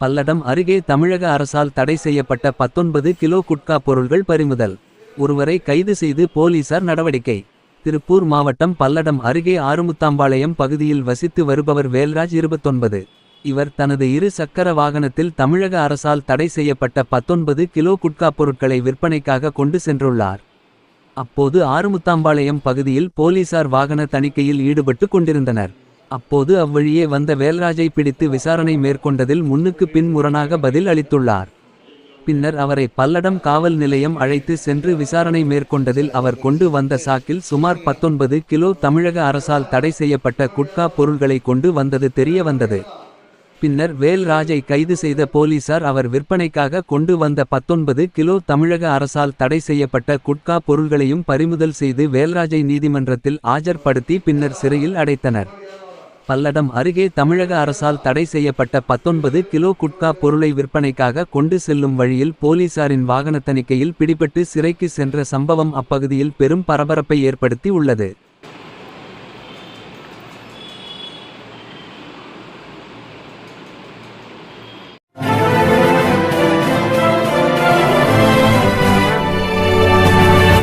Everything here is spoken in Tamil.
பல்லடம் அருகே தமிழக அரசால் தடை செய்யப்பட்ட 19 கிலோ குட்கா பொருள்கள் பறிமுதல். ஒருவரை கைது செய்து போலீசார் நடவடிக்கை. திருப்பூர் மாவட்டம் பல்லடம் அருகே ஆறுமுத்தாம்பாளையம் பகுதியில் வசித்து வருபவர் வேல்ராஜ் 29. இவர் தனது இரு சக்கர வாகனத்தில் தமிழக அரசால் தடை செய்யப்பட்ட 19 கிலோ குட்கா பொருட்களை விற்பனைக்காக கொண்டு சென்றுள்ளார். அப்போது ஆறுமுத்தாம்பாளையம் பகுதியில் போலீசார் வாகன தணிக்கையில் ஈடுபட்டு கொண்டிருந்தனர். அப்போது அவ்வழியே வந்த வேல்ராஜை பிடித்து விசாரணை மேற்கொண்டதில் முன்னுக்கு பின் முரணாக பதில் அளித்துள்ளார். பின்னர் அவரை பல்லடம் காவல் நிலையம் அழைத்து சென்று விசாரணை மேற்கொண்டதில் அவர் கொண்டு வந்த சாக்கில் சுமார் 19 கிலோ தமிழக அரசால் தடை செய்யப்பட்ட குட்கா பொருள்களை கொண்டு வந்தது தெரிய வந்தது. பின்னர் வேல்ராஜை கைது செய்த போலீசார் அவர் விற்பனைக்காக கொண்டு வந்த 19 கிலோ தமிழக அரசால் தடை செய்யப்பட்ட குட்கா பொருள்களையும் பறிமுதல் செய்து வேல்ராஜை நீதிமன்றத்தில் ஆஜர்படுத்தி பின்னர் சிறையில் அடைத்தனர். பல்லடம் அருகே தமிழக அரசால் தடை செய்யப்பட்ட 19 கிலோ குட்கா பொருளை விற்பனைக்காக கொண்டு செல்லும் வழியில் போலீசாரின் வாகன தணிக்கையில் பிடிபட்டு சிறைக்கு சென்ற சம்பவம் அப்பகுதியில் பெரும் பரபரப்பை ஏற்படுத்தி உள்ளது.